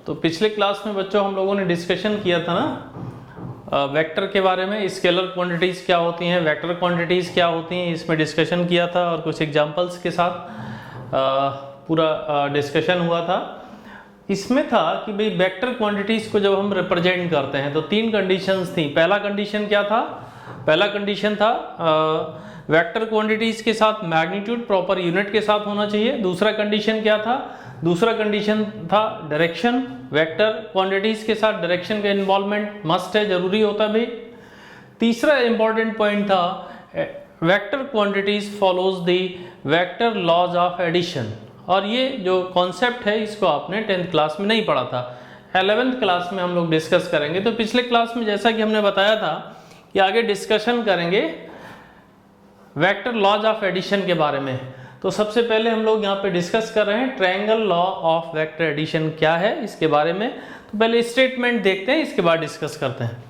तो पिछले क्लास में बच्चों हम लोगों ने डिस्कशन किया था ना वेक्टर के बारे में, स्केलर क्वांटिटीज़ क्या होती हैं, वेक्टर क्वांटिटीज़ क्या होती हैं, इसमें डिस्कशन किया था और कुछ एग्जांपल्स के साथ पूरा डिस्कशन हुआ था। इसमें था कि भाई वेक्टर क्वांटिटीज़ को जब हम रिप्रेजेंट करते हैं तो तीन कंडीशंस थी। पहला कंडीशन क्या था? पहला कंडीशन था वेक्टर क्वांटिटीज़ के साथ मैग्नीट्यूड प्रॉपर यूनिट के साथ होना चाहिए। दूसरा कंडीशन क्या था? दूसरा कंडीशन था डायरेक्शन। वेक्टर क्वांटिटीज़ के साथ डायरेक्शन का इन्वॉल्वमेंट मस्ट है, जरूरी होता है भाई। तीसरा इंपॉर्टेंट पॉइंट था vector quantities follows the vector laws of addition. और ये जो कॉन्सेप्ट है इसको आपने 10th क्लास में नहीं पढ़ा था, 11th क्लास में हम लोग डिस्कस करेंगे। तो पिछले क्लास में जैसा कि हमने बताया था कि आगे डिस्कशन करेंगे वेक्टर लॉज ऑफ एडिशन के बारे में। तो सबसे पहले हम लोग यहाँ पे डिस्कस कर रहे हैं triangle law of vector addition क्या है इसके बारे में। तो पहले स्टेटमेंट देखते हैं, इसके बाद डिस्कस करते हैं।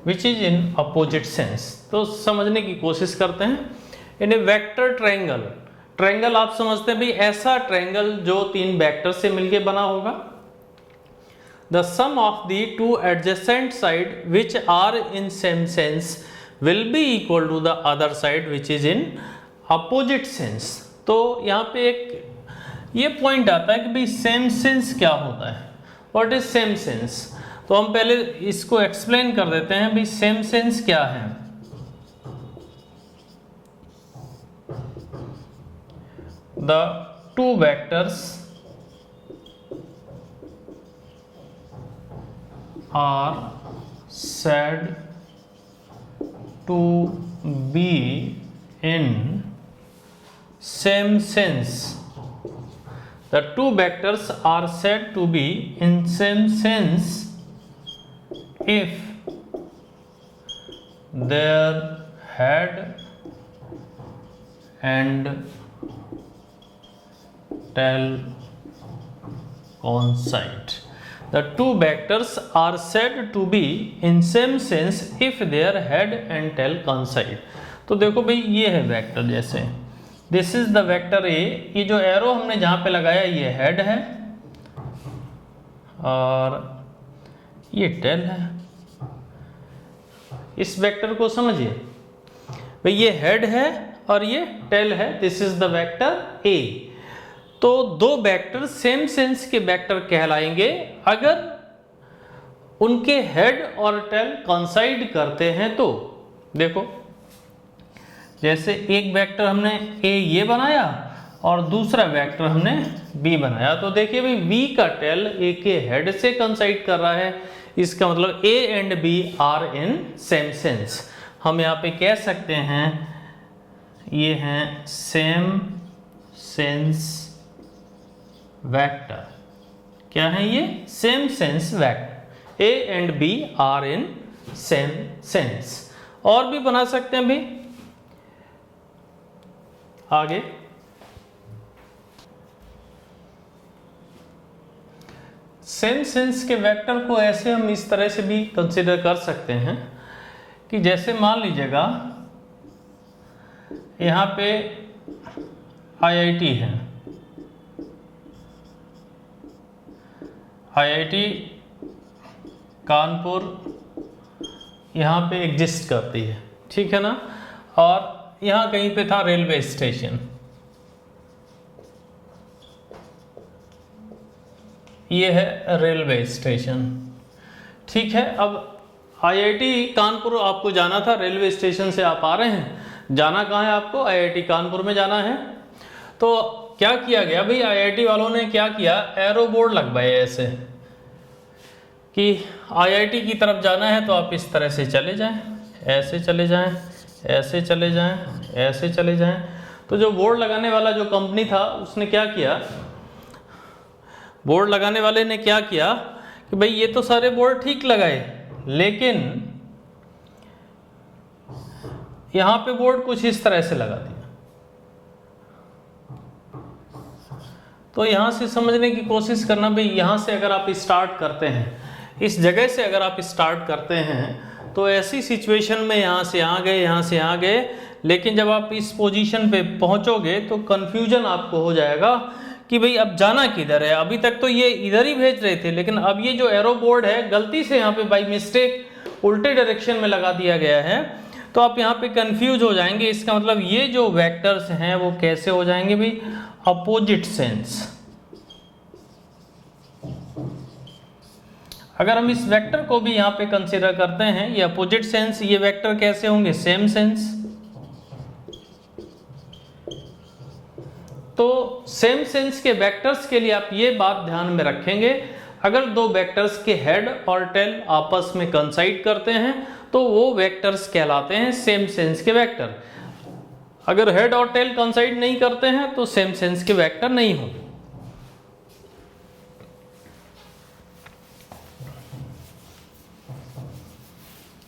Which is in opposite sense. तो समझने की कोशिश करते हैं। इन ए वेक्टर ट्रायंगल, ट्रायंगल आप समझते हैं भाई ऐसा ट्रायंगल जो तीन वेक्टर से मिलके बना होगा। The sum of the two adjacent side which are in same sense will be equal to the other side which is in opposite sense। तो यहाँ पे एक ये पॉइंट आता है कि भाई सेम सेंस क्या होता है, व्हाट इज सेम सेंस। तो हम पहले इसको एक्सप्लेन कर देते हैं भाई सेम सेंस क्या है। The two vectors are said to be in same sense. The two vectors are said to be in same sense if their head and tail coincide. The two vectors are said to be in same sense if their head and tail coincide। तो देखो भाई ये है vector, जैसे this is the vector A, ये जो arrow हमने जहां पे लगाया ये हेड है और ये टेल है। इस वेक्टर को समझिए भाई, ये हेड है और ये टेल है, दिस इज द वेक्टर ए। तो दो वेक्टर सेम सेंस के वेक्टर कहलाएंगे अगर उनके हेड और टेल कॉन्साइड करते हैं। तो देखो जैसे एक वेक्टर हमने ए ये बनाया और दूसरा वेक्टर हमने बी बनाया, तो देखिए भाई बी का टेल ए के हेड से कॉन्साइड कर रहा है, इसका मतलब A and B are in same sense. हम यहाँ पे कह सकते हैं ये हैं सेम सेंस वेक्टर। क्या है ये? Same sense vector. A and B are in same sense. और भी बना सकते हैं भाई आगे। सेम सेंस के वेक्टर को ऐसे हम इस तरह से भी कंसीडर कर सकते हैं कि जैसे मान लीजिएगा यहां पे आईआईटी है, आईआईटी कानपुर यहाँ पे एग्जिस्ट करती है, ठीक है ना। और यहाँ कहीं पे था रेलवे स्टेशन, ये है रेलवे स्टेशन, ठीक है। अब आईआईटी कानपुर आपको जाना था, रेलवे स्टेशन से आप आ रहे हैं, जाना कहाँ है आपको? आईआईटी कानपुर में जाना है। तो क्या किया गया भाई, आईआईटी वालों ने क्या किया, एरो बोर्ड लगवाए ऐसे कि आईआईटी की तरफ जाना है तो आप इस तरह से चले जाएं, ऐसे चले जाएं, ऐसे चले जाएं, ऐसे चले जाएं। तो जो बोर्ड लगाने वाला जो कंपनी था उसने क्या किया, बोर्ड लगाने वाले ने क्या किया कि भाई ये तो सारे बोर्ड ठीक लगाए, लेकिन यहां पे बोर्ड कुछ इस तरह से लगा दिया। तो यहां से समझने की कोशिश करना भाई, यहां से अगर आप स्टार्ट करते हैं, इस जगह से अगर आप स्टार्ट करते हैं तो ऐसी सिचुएशन में यहाँ से यहाँ गए, यहाँ से यहाँ गए, लेकिन जब आप इस पोजीशन पे पहुँचोगे तो कन्फ्यूजन आपको हो जाएगा कि भाई अब जाना किधर है। अभी तक तो ये इधर ही भेज रहे थे, लेकिन अब ये जो एरो बोर्ड है गलती से यहाँ पे बाई मिस्टेक उल्टे डायरेक्शन में लगा दिया गया है, तो आप यहाँ पे कंफ्यूज हो जाएंगे। इसका मतलब ये जो वेक्टर्स हैं वो कैसे हो जाएंगे भाई, अपोजिट सेंस। अगर हम इस वेक्टर को भी यहाँ पे कंसीडर करते हैं, ये अपोजिट सेंस, ये वेक्टर कैसे होंगे, सेम सेंस। तो सेम सेंस के वेक्टर्स के लिए आप ये बात ध्यान में रखेंगे, अगर दो वेक्टर्स के हेड और टेल आपस में कंसाइड करते हैं तो वो वेक्टर्स कहलाते हैं सेम सेंस के वेक्टर। अगर हेड और टेल कंसाइड नहीं करते हैं तो सेम सेंस के वेक्टर नहीं होंगे।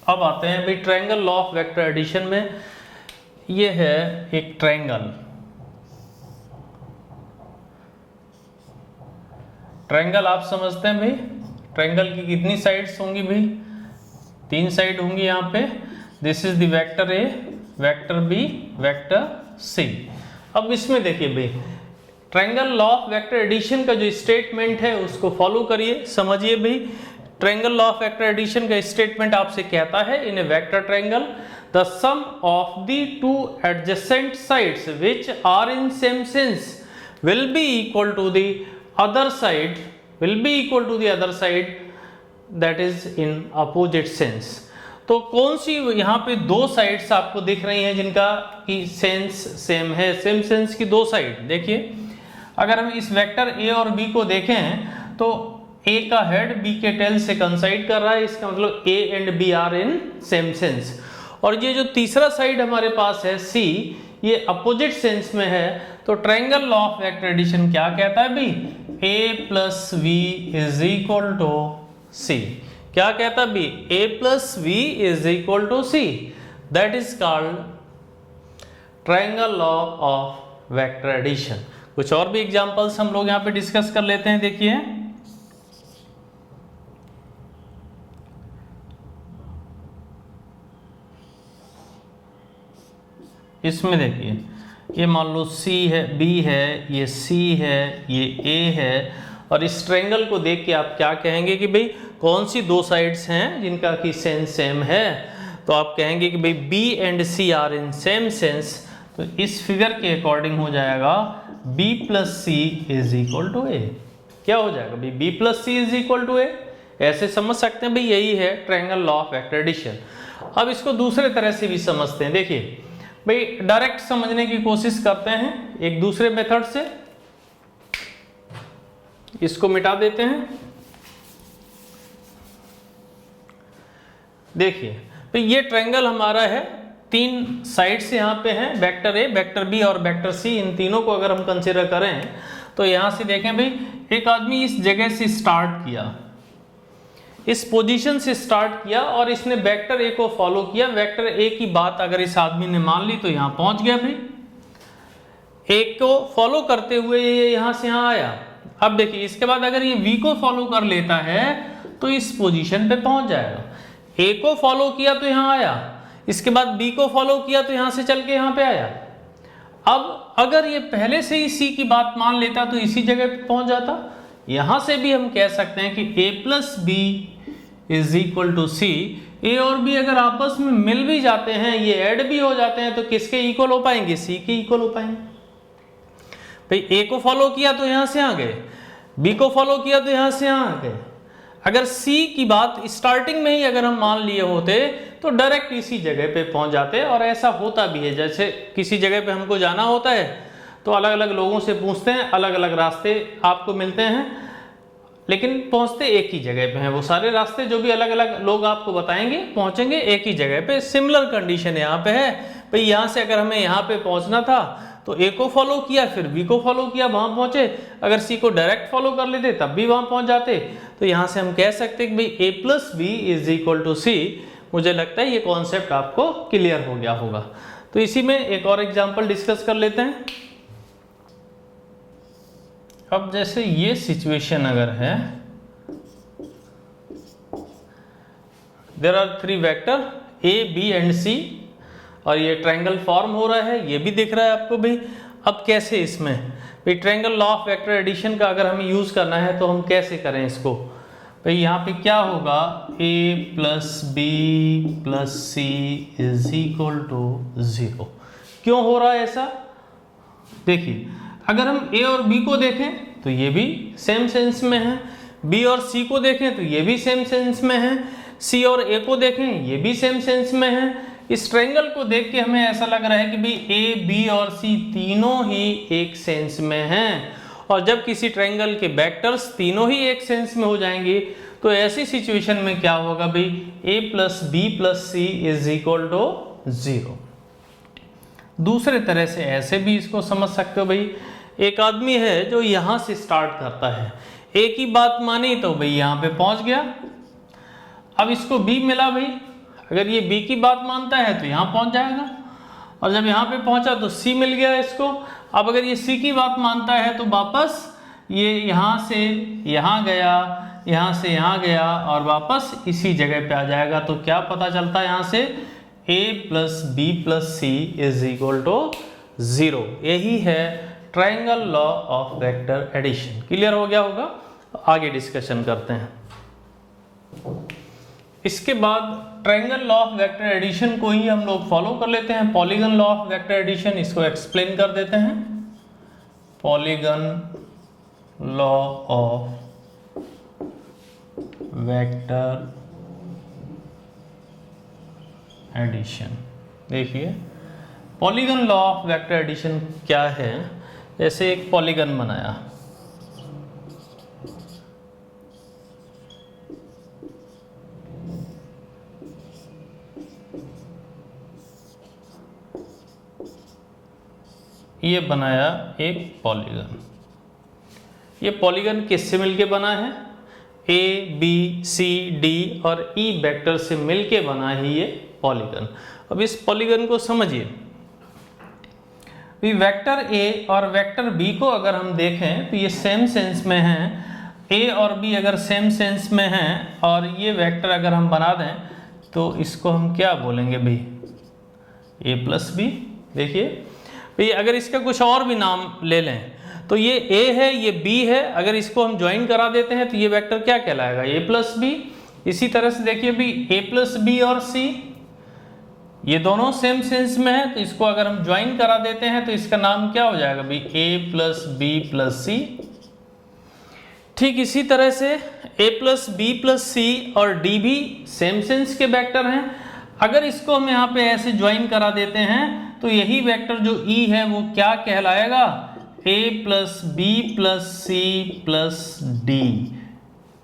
अब आते हैं भाई triangle law of vector addition में। ये है एक ट्रायंगल, ट्रायंगल आप समझते हैं भाई, ट्रायंगल की कितनी साइड्स होंगी भाई, 3 साइड होंगी यहाँ पे। This is the vector A, vector B, vector C. अब इसमें देखिए भाई, triangle law of vector addition का जो स्टेटमेंट है उसको फॉलो करिए, समझिए भाई। Triangle law of vector addition का स्टेटमेंट आपसे कहता है, in a vector triangle the sum of the two adjacent sides which are in same sense will be equal to the other side, will be equal to the other side that is in opposite sense। तो कौन सी यहाँ पे 2 sides आपको दिख रही हैं जिनका की सेंस सेम है, सेम सेंस की 2 साइड। देखिए अगर हम इस वेक्टर ए और बी को देखें तो ए का हेड बी के टेल से कंसाइड कर रहा है, इसका मतलब A and B are in same sense. और ये जो तीसरा साइड हमारे पास है सी, ये अपोजिट सेंस में है। तो triangle law of vector addition क्या कहता है भाई, a plus b is equal to c. क्या कहता है भाई, a plus b is equal to c, that is called triangle law of vector addition. कुछ और भी एग्जांपल्स हम लोग यहाँ पे डिस्कस कर लेते हैं। देखिए इसमें देखिए, ये मान लो C है, B है, ये C है, ये A है, और इस ट्रायंगल को देख के आप क्या कहेंगे कि भाई कौन सी 2 साइड्स हैं जिनका कि सेंस सेम है। तो आप कहेंगे कि भाई B and C are in same sense. तो इस फिगर के अकॉर्डिंग हो जाएगा B plus C is equal to A। क्या हो जाएगा भाई, B plus C is equal to A। ऐसे समझ सकते हैं भाई, यही है triangle law of vector addition. अब इसको दूसरे तरह से भी समझते हैं। देखिए भाई डायरेक्ट समझने की कोशिश करते हैं एक दूसरे मेथड से, इसको मिटा देते हैं। देखिए भाई ये ट्रायंगल हमारा है, 3 साइड से यहाँ पे हैं, वेक्टर ए, वेक्टर बी और वेक्टर सी। इन तीनों को अगर हम कंसीडर करें तो यहाँ से देखें भाई, एक आदमी इस जगह से स्टार्ट किया, इस पोजीशन से स्टार्ट किया और इसने वेक्टर ए को फॉलो किया। वेक्टर ए की बात अगर इस आदमी ने मान ली तो यहाँ पहुंच गया भाई, ए को फॉलो करते हुए ये यहाँ से यहाँ आया। अब देखिए इसके बाद अगर ये वी को फॉलो कर लेता है तो इस पोजीशन पे पहुंच जाएगा। ए को फॉलो किया तो यहाँ आया, इसके बाद बी को फॉलो किया तो यहाँ से चल के यहाँ पे आया। अब अगर ये पहले से ही सी की बात मान लेता तो इसी जगह पे पहुंच जाता। यहां से भी हम कह सकते हैं कि a plus b is equal to c. A और बी अगर आपस में मिल भी जाते हैं, ये ऐड भी हो जाते हैं, तो किसके इक्वल हो पाएंगे, सी के इक्वल हो पाएंगे। भाई ए को फॉलो किया तो यहां से आ गए, बी को फॉलो किया तो यहां से यहां आ गए। अगर सी की बात स्टार्टिंग में ही अगर हम मान लिए होते तो डायरेक्ट इसी जगह पे पहुंच जाते। और ऐसा होता भी है, जैसे किसी जगह पे हमको जाना होता है तो अलग अलग लोगों से पूछते हैं, अलग अलग रास्ते आपको मिलते हैं, लेकिन पहुंचते एक ही जगह पे हैं। वो सारे रास्ते जो भी अलग अलग लोग आपको बताएंगे पहुंचेंगे एक ही जगह पे। सिमिलर कंडीशन यहाँ पे है भाई, यहाँ से अगर हमें यहाँ पे पहुंचना था तो ए को फॉलो किया, फिर बी को फॉलो किया, वहां पहुंचे। अगर सी को डायरेक्ट फॉलो कर लेते तब भी वहां पहुंच जाते। तो यहाँ से हम कह सकते हैं कि भाई a plus b is equal to c. मुझे लगता है ये कॉन्सेप्ट आपको क्लियर हो गया होगा। तो इसी में एक और एग्जाम्पल डिस्कस कर लेते हैं। अब जैसे ये सिचुएशन अगर है, there are 3 vector A, B and C और ये ट्रायंगल फॉर्म हो रहा है, ये भी दिख रहा है आपको भी। अब कैसे इसमें भाई triangle law of vector addition का अगर हमें यूज़ करना है तो हम कैसे करें इसको भाई। यहाँ पे क्या होगा, A plus B plus C is equal to 0। क्यों हो रहा है ऐसा, देखिए अगर हम A और B को देखें तो ये भी सेम सेंस में है, B और C को देखें तो ये भी सेम सेंस में है, C और A को देखें ये भी सेम सेंस में है। इस ट्रायंगल को देख के हमें ऐसा लग रहा है कि भाई A, B और C तीनों ही एक सेंस में हैं। और जब किसी ट्रायंगल के वेक्टर्स तीनों ही एक सेंस में हो जाएंगे तो ऐसी सिचुएशन में क्या होगा भाई, A plus B plus C is equal to 0। दूसरे तरह से ऐसे भी इसको समझ सकते हो भाई, एक आदमी है जो यहाँ से स्टार्ट करता है, A की बात मानी तो भाई यहाँ पे पहुँच गया। अब इसको B मिला भाई, अगर ये B की बात मानता है तो यहाँ पहुँच जाएगा, और जब यहाँ पे पहुँचा तो C मिल गया इसको। अब अगर ये C की बात मानता है तो वापस ये यहाँ से यहाँ गया, यहाँ से यहाँ गया और वापस इसी जगह पे आ जाएगा। तो क्या पता चलता है यहाँ से, A plus B plus C is equal to 0। यही है triangle law of vector addition. Clear हो गया होगा, आगे डिस्कशन करते हैं। इसके बाद triangle law of vector addition को ही हम लोग फॉलो कर लेते हैं। Polygon law of vector addition, इसको एक्सप्लेन कर देते हैं। Polygon law of vector addition, देखिए polygon law of vector addition क्या है। जैसे एक पॉलीगन बनाया, ये बनाया एक पॉलीगन। ये पॉलीगन किससे मिलके बना है, A, B, C, D और E वेक्टर से मिलके बना है ये पॉलीगन। अब इस पॉलीगन को समझिए, वेक्टर A और वेक्टर B को अगर हम देखें तो ये सेम सेंस में हैं। A और B अगर सेम सेंस में हैं और ये वेक्टर अगर हम बना दें तो इसको हम क्या बोलेंगे भाई, A प्लस बी। देखिए भाई अगर इसका कुछ और भी नाम ले लें तो ये A है, ये B है, अगर इसको हम ज्वाइन करा देते हैं तो ये वेक्टर क्या कहलाएगा, A प्लस बी। इसी तरह से देखिए भी A प्लस बी और C ये दोनों सेम सेंस में है, तो इसको अगर हम ज्वाइन करा देते हैं तो इसका नाम क्या हो जाएगा भाई, A प्लस बी प्लस सी। ठीक इसी तरह से A plus B plus C और D भी सेम सेंस के वेक्टर हैं। अगर इसको हम यहाँ पे ऐसे ज्वाइन करा देते हैं तो यही वेक्टर जो E है वो क्या कहलाएगा, A plus B plus C plus D.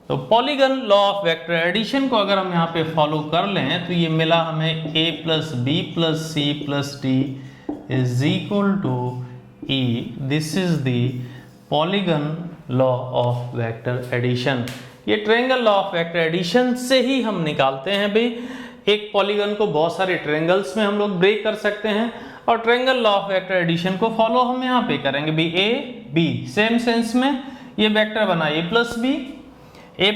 तो polygon law of vector addition को अगर हम यहाँ पे फॉलो कर लें तो ये मिला हमें A plus B plus C plus D is equal to E। This is the polygon law of vector addition. ये triangle law of vector addition से ही हम निकालते हैं भाई। एक पॉलीगन को बहुत सारे ट्रायंगल्स में हम लोग ब्रेक कर सकते हैं और triangle law of vector addition को फॉलो हम यहाँ पे करेंगे भी। A B सेम सेंस में ये वेक्टर बना A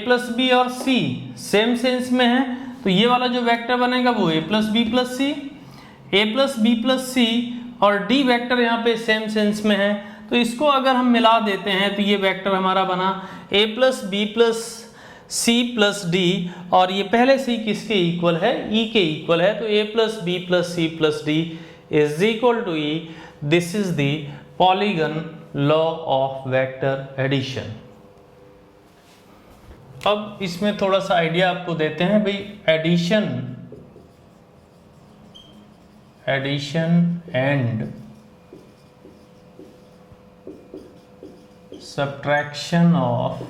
प्लस बी और C सेम सेंस में है, तो ये वाला जो वेक्टर बनेगा वो A plus B plus C. A plus B plus C और D वेक्टर यहाँ पे सेम सेंस में है, तो इसको अगर हम मिला देते हैं तो ये वेक्टर हमारा बना A plus B plus C plus D, और ये पहले से ही किसके इक्वल है, E के इक्वल है। तो A plus B plus C plus D is equal to E. This is the polygon law of vector addition. अब इसमें थोड़ा सा आइडिया आपको देते हैं भाई। Addition and subtraction of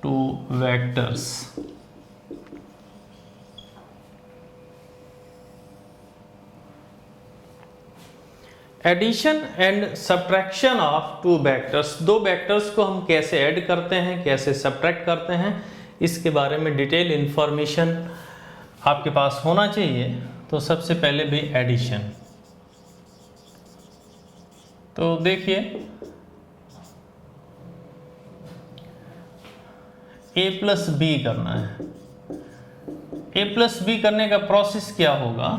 two vectors। Addition and subtraction of two vectors, दो vectors को हम कैसे ऐड करते हैं, कैसे सब्ट्रैक्ट करते हैं, इसके बारे में डिटेल इंफॉर्मेशन आपके पास होना चाहिए। तो सबसे पहले भी एडिशन, तो देखिए A प्लस बी करना है, ए प्लस बी करने का प्रोसेस क्या होगा,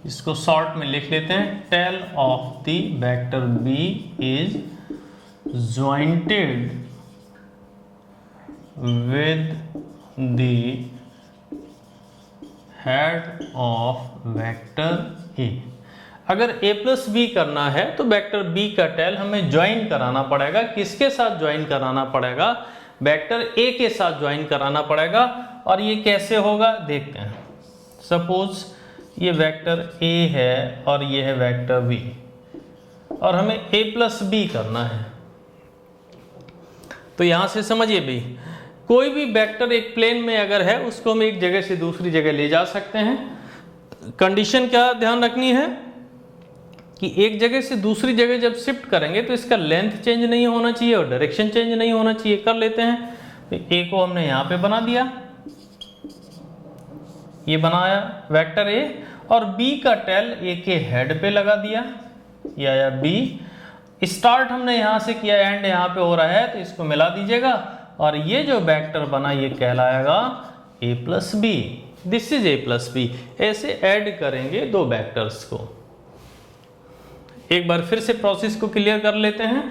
इसको शॉर्ट में लिख लेते हैं। Tail of the vector B is jointed with the head of vector A. अगर a प्लस बी करना है तो वेक्टर b का टेल हमें ज्वाइन कराना पड़ेगा। किसके साथ ज्वाइन कराना पड़ेगा, वेक्टर a के साथ ज्वाइन कराना पड़ेगा। और ये कैसे होगा देखते हैं। सपोज ये वेक्टर a है और ये है वेक्टर b और हमें a प्लस बी करना है। तो यहां से समझिए भाई, कोई भी वेक्टर एक प्लेन में अगर है उसको हम एक जगह से दूसरी जगह ले जा सकते हैं। कंडीशन क्या ध्यान रखनी है कि एक जगह से दूसरी जगह जब शिफ्ट करेंगे तो इसका लेंथ चेंज नहीं होना चाहिए और डायरेक्शन चेंज नहीं होना चाहिए। कर लेते हैं। तो ए को हमने यहाँ पे बना दिया, ये बनाया वेक्टर ए, और बी का टेल ए के हेड पे लगा दिया, ये आया बी। स्टार्ट हमने यहाँ से किया, एंड यहाँ पे हो रहा है तो इसको मिला दीजिएगा और ये जो वेक्टर बना ये कहलाएगा A plus B. This is A plus B. ऐसे ऐड करेंगे दो वेक्टर्स को। एक बार फिर से प्रोसेस को क्लियर कर लेते हैं।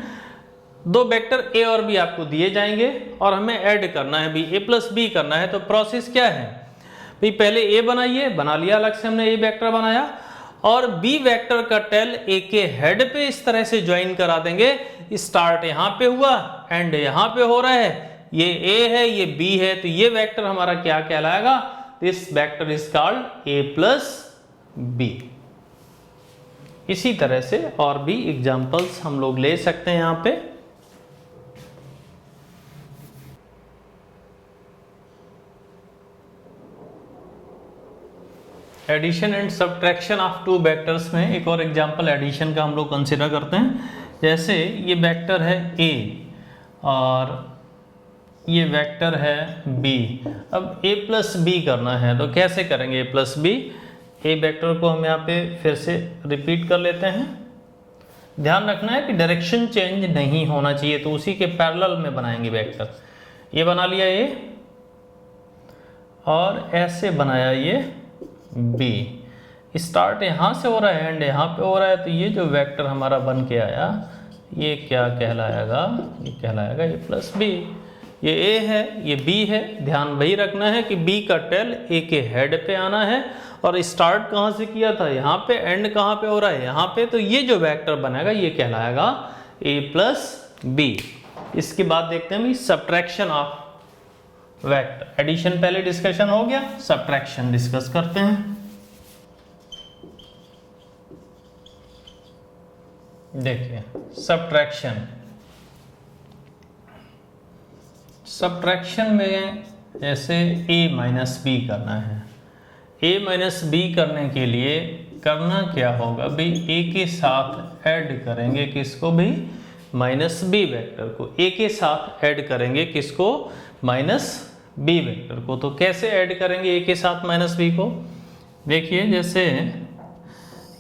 दो वेक्टर ए और बी आपको दिए जाएंगे और हमें ऐड करना है भी, ए प्लस बी करना है। तो प्रोसेस क्या है भाई, पहले ए बनाइए, बना लिया, अलग से हमने ए वेक्टर बनाया और बी वेक्टर का टेल ए के हेड पे इस तरह से ज्वाइन करा देंगे। स्टार्ट यहाँ पे हुआ, एंड यहाँ पे हो रहा है। ये ए है, ये बी है, तो ये वेक्टर हमारा क्या कहलाएगा, this vector is called A plus B. इसी तरह से और भी एग्जांपल्स हम लोग ले सकते हैं यहाँ पे। Addition and subtraction of two vectors में एक और एग्जांपल एडिशन का हम लोग कंसिडर करते हैं। जैसे ये वेक्टर है a और ये वेक्टर है b। अब a प्लस बी करना है तो कैसे करेंगे a plus B. A vector को हम यहाँ पे फिर से रिपीट कर लेते हैं। ध्यान रखना है कि डायरेक्शन चेंज नहीं होना चाहिए, तो उसी के पैरेलल में बनाएंगे वेक्टर। ये बना लिया ए और ऐसे बनाया ये बी। स्टार्ट यहाँ से हो रहा है, एंड यहाँ पे हो रहा है, तो ये जो वेक्टर हमारा बन के आया ये क्या कहलाएगा, ये कहलाएगा ए प्लस बी। ये ए है, ये बी है। ध्यान वही रखना है कि बी का टेल ए के हेड पे आना है और स्टार्ट कहाँ से किया था, यहाँ पे, एंड कहाँ पे हो रहा है, यहाँ पे। तो ये जो वेक्टर बनेगा ये कहलाएगा ए प्लस बी। इसके बाद देखते हैं सब्ट्रैक्शन ऑफ वेक्टर। एडिशन पहले डिस्कशन हो गया, सब्ट्रैक्शन डिस्कस करते हैं। देखिए सब्ट्रैक्शन, सब्ट्रैक्शन में जैसे a माइनस बी करना है। a माइनस बी करने के लिए करना क्या होगा भाई, a के साथ ऐड करेंगे किसको भी, माइनस बी वेक्टर को। a के साथ ऐड करेंगे किसको, माइनस बी वेक्टर को। तो कैसे ऐड करेंगे a के साथ माइनस बी को, देखिए जैसे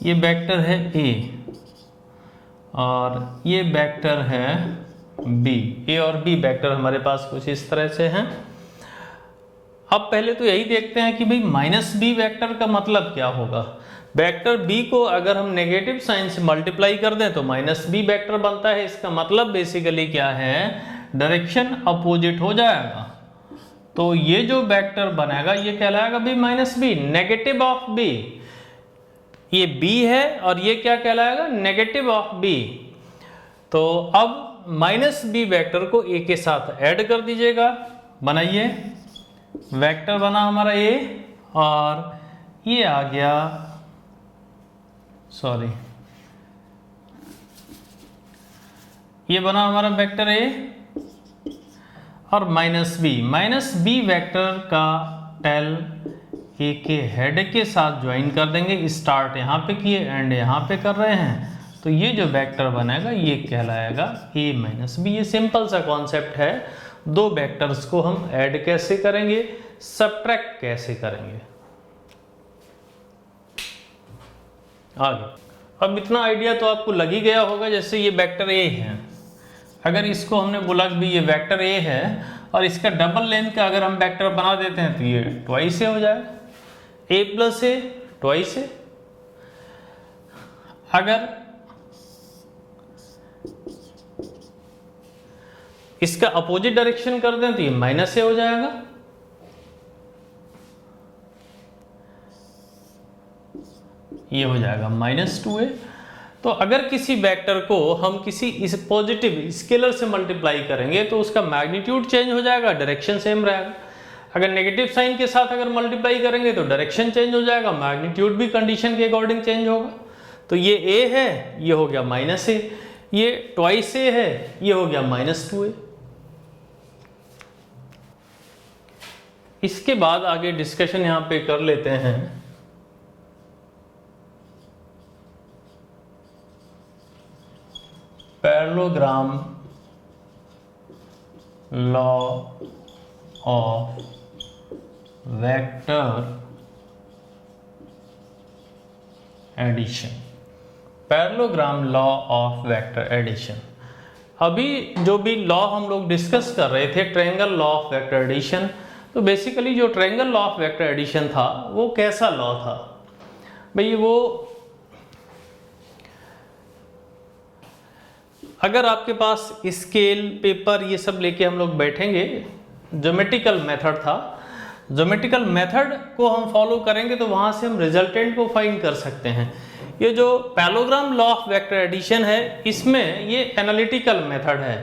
ये वेक्टर है a और ये वेक्टर है b। a और b वेक्टर हमारे पास कुछ इस तरह से हैं। अब पहले तो यही देखते हैं कि भाई माइनस बी वेक्टर का मतलब क्या होगा। वेक्टर b को अगर हम नेगेटिव साइन से मल्टीप्लाई कर दें तो माइनस बी वेक्टर बनता है। इसका मतलब बेसिकली क्या है, डायरेक्शन अपोजिट हो जाएगा। तो ये जो वेक्टर बनेगा ये कहलाएगा भाई minus B, negative of B. ये b है और ये क्या कहलाएगा, नेगेटिव ऑफ b। तो अब माइनस बी वेक्टर को a के साथ ऐड कर दीजिएगा। बनाइए, वेक्टर बना हमारा a और ये आ गया, सॉरी, ये बना हमारा वेक्टर a और माइनस बी वेक्टर का टेल a के हेड के साथ ज्वाइन कर देंगे। स्टार्ट यहाँ पे किए, एंड यहाँ पे कर रहे हैं, तो ये जो वेक्टर बनेगा ये कहलाएगा a माइनस बी। ये सिंपल सा कॉन्सेप्ट है। दो वेक्टर्स को हम ऐड कैसे करेंगे, सब्ट्रैक्ट कैसे करेंगे, आगे। अब इतना आइडिया तो आपको लग ही गया होगा। जैसे ये वेक्टर a है, अगर इसको हमने बोला कि ये वेक्टर a है और इसका डबल लेंथ का अगर हम वेक्टर बना देते हैं तो ये ट्वाइस ए हो जाएगा, ए प्लस ए ट्वाइस ए। अगर इसका अपोजिट डायरेक्शन कर दें तो ये माइनस ए हो जाएगा, ये हो जाएगा -2a। तो अगर किसी वेक्टर को हम किसी इस पॉजिटिव स्केलर से मल्टीप्लाई करेंगे तो उसका मैग्नीट्यूड चेंज हो जाएगा, डायरेक्शन सेम रहेगा। अगर नेगेटिव साइन के साथ अगर मल्टीप्लाई करेंगे तो डायरेक्शन चेंज हो जाएगा, मैग्नीट्यूड भी कंडीशन के अकॉर्डिंग चेंज होगा। तो ये a है, ये हो गया -a, ये ट्वाइस a है, ये हो गया -2a। इसके बाद आगे डिस्कशन यहां पे कर लेते हैं। Parallelogram law of vector addition, parallelogram law of vector addition. अभी जो भी लॉ हम लोग डिस्कस कर रहे थे triangle law of vector addition, तो बेसिकली जो triangle law of vector addition था वो कैसा लॉ था भाई? वो अगर आपके पास स्केल पेपर ये सब लेके हम लोग बैठेंगे, ज्योमेट्रिकल मेथड था, ज्योमेट्रिकल मेथड को हम फॉलो करेंगे तो वहां से हम रिजल्टेंट को फाइंड कर सकते हैं। ये जो parallelogram law of vector addition है इसमें ये एनालिटिकल मेथड है।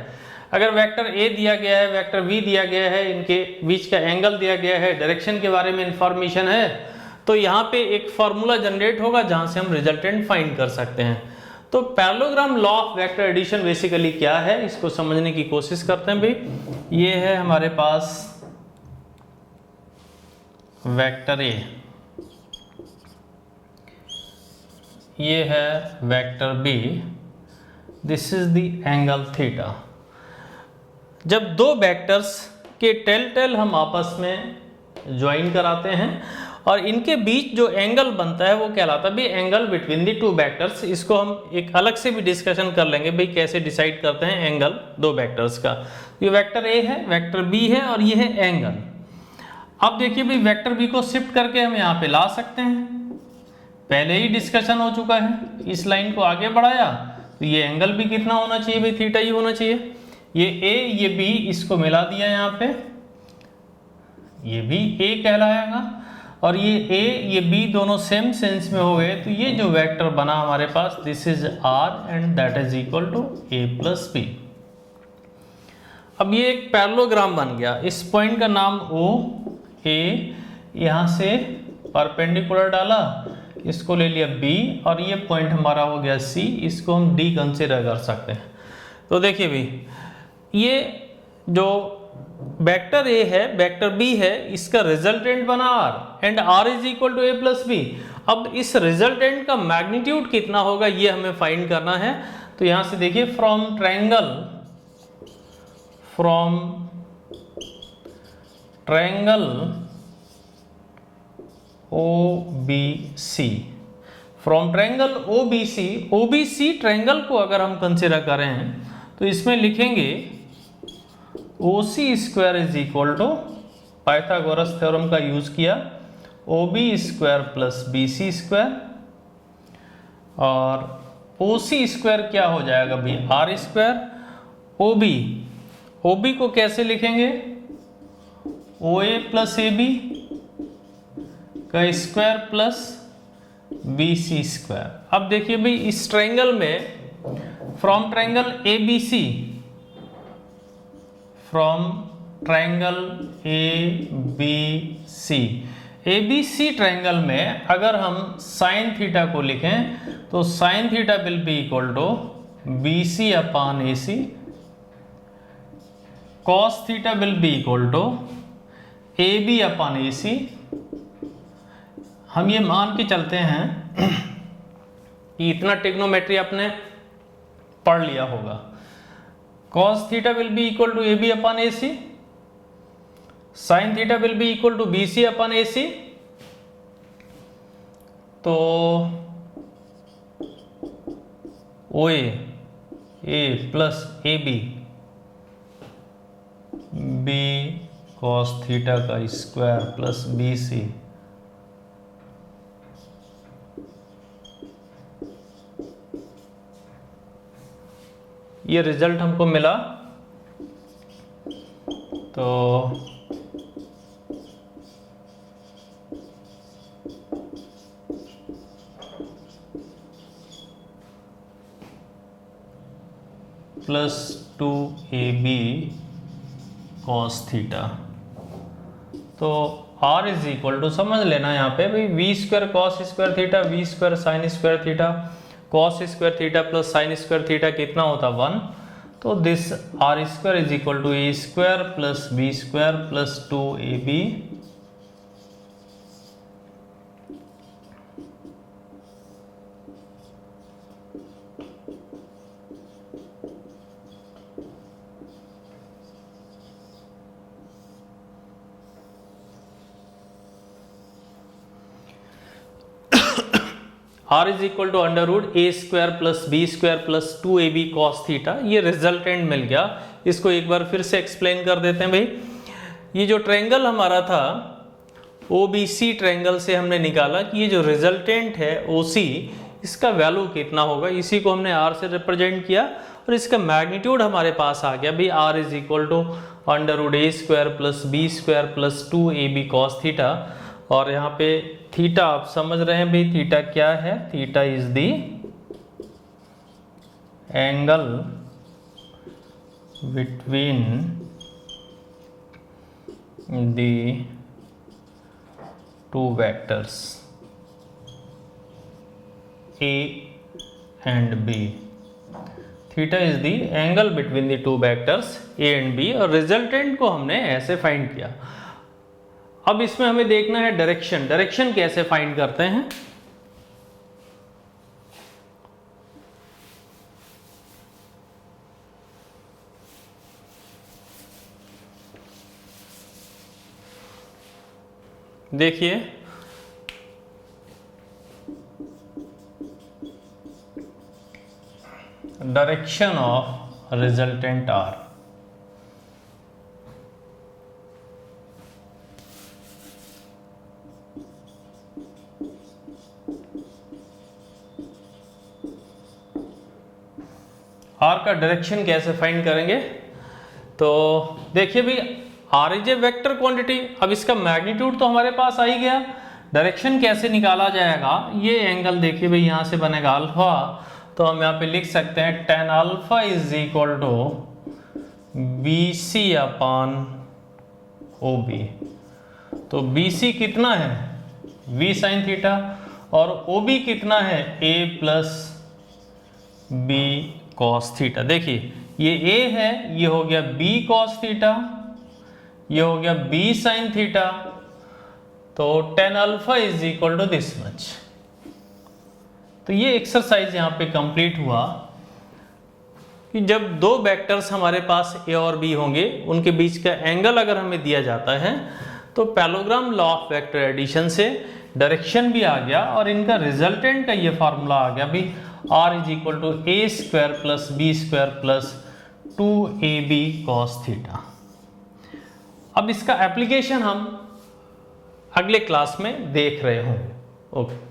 अगर वेक्टर ए दिया गया है, वेक्टर बी दिया गया है, इनके बीच का एंगल दिया गया है, डायरेक्शन के बारे में इंफॉर्मेशन है, तो यहाँ पे एक फॉर्मूला जनरेट होगा जहां से हम रिजल्टेंट फाइंड कर सकते हैं। तो parallelogram law of vector addition basically क्या है इसको समझने की कोशिश करते हैं भाई। ये है हमारे पास वेक्टर ए, ये है vector B, this is the angle theta. जब दो वेक्टर्स के टेल हम आपस में ज्वाइन कराते हैं और इनके बीच जो एंगल बनता है वो कहलाता है भाई angle between the two vectors. इसको हम एक अलग से भी डिस्कशन कर लेंगे भाई कैसे डिसाइड करते हैं एंगल दो वेक्टर्स का। ये वेक्टर ए है, वेक्टर बी है और ये है एंगल। अब देखिए भाई वेक्टर बी को शिफ्ट करके हम यहाँ पे ला सकते हैं, पहले ही डिस्कशन हो चुका है। इस लाइन को आगे बढ़ाया तो ये एंगल भी कितना होना चाहिए भाई? थीटा ही होना चाहिए। ये ए ये बी इसको मिला दिया यहाँ पे, ये भी ए कहलाएगा और ये ए ये बी दोनों सेम सेंस में हो गए। तो ये जो वेक्टर बना हमारे पास this is R and that is equal to A plus B. अब ये एक पैरेललोग्राम बन गया। इस पॉइंट का नाम ओ, ए, यहाँ से परपेंडिकुलर डाला, इसको ले लिया बी और ये पॉइंट हमारा हो गया सी, इसको हम डी कंसिडर कर सकते हैं। तो देखिए भाई ये जो वेक्टर ए है, वेक्टर बी है, इसका रिजल्टेंट बना R and R is equal to A plus B. अब इस रिजल्टेंट का मैग्नीट्यूड कितना होगा ये हमें फाइंड करना है। तो यहां से देखिए from triangle OBC, from triangle OBC triangle को अगर हम कंसिडर करें तो इसमें लिखेंगे OC square is equal to, Pythagoras theorem का यूज किया, OB square plus BC square, और OC स्क्वायर क्या हो जाएगा भाई? R square. OB को कैसे लिखेंगे? OA प्लस AB का स्क्वायर प्लस BC स्क्वायर। अब देखिए भाई इस ट्रायंगल में from triangle ABC, from triangle ABC triangle में अगर हम साइन थीटा को लिखें तो sine theta will be equal to BC upon AC, cos theta will be equal to AB upon AC। हम ये मान के चलते हैं कि इतना ट्रिग्नोमेट्री आपने पढ़ लिया होगा। cos theta will be equal to AB upon AC, sin theta will be equal to BC upon AC। तो OA A plus AB, BC cos theta का स्क्वायर प्लस बी सी ये रिजल्ट हमको मिला। तो प्लस 2ab कॉस थीटा। तो r is equal to समझ लेना यहाँ पे भाई V square cos square theta V square sine square theta cos square theta plus sine square theta कितना होता 1। तो this r square is equal to A square plus B square plus 2ab r is equal to under root A square plus B square plus 2ab cos theta. ये resultant मिल गया। इसको एक बार फिर से एक्सप्लेन कर देते हैं भाई। ये जो ट्रायंगल हमारा था OBC ट्रायंगल से हमने निकाला कि ये जो रिजल्टेंट है OC इसका वैल्यू कितना होगा, इसी को हमने r से रिप्रेजेंट किया और इसका मैग्नीट्यूड हमारे पास आ गया भाई r is equal to under root A square plus B square plus 2ab cos theta. और यहाँ पे थीटा आप समझ रहे हैं भाई, थीटा क्या है, theta is the angle between the two vectors A and B। Theta is the angle between the two vectors A and B और रिजल्टेंट को हमने ऐसे फाइंड किया। अब इसमें हमें देखना है डायरेक्शन। डायरेक्शन कैसे फाइंड करते हैं, देखिए direction of resultant R। R का डायरेक्शन कैसे फाइंड करेंगे, तो देखिए भाई R is a vector quantity. अब इसका मैग्नीट्यूड तो हमारे पास आ ही गया। डायरेक्शन कैसे निकाला जाएगा, ये एंगल देखिए भाई यहाँ से बनेगा अल्फा, तो हम यहाँ पे लिख सकते हैं tan alpha is equal to BC upon OB। तो BC कितना है V साइन थीटा और OB कितना है A plus B cos theta. देखिए ये A है, ये हो गया B कॉस थीटा, ये हो गया B साइन थीटा। तो tan alpha is equal to this much. तो ये एक्सरसाइज यहाँ पे कंप्लीट हुआ कि जब दो वेक्टर्स हमारे पास A और B होंगे, उनके बीच का एंगल अगर हमें दिया जाता है तो parallelogram law of vector addition से डायरेक्शन भी आ गया और इनका रिजल्टेंट का ये फार्मूला आ गया भी R is equal to A square plus B square plus 2ab cos theta. अब इसका एप्लीकेशन हम अगले क्लास में देख रहे होंगे। ओके।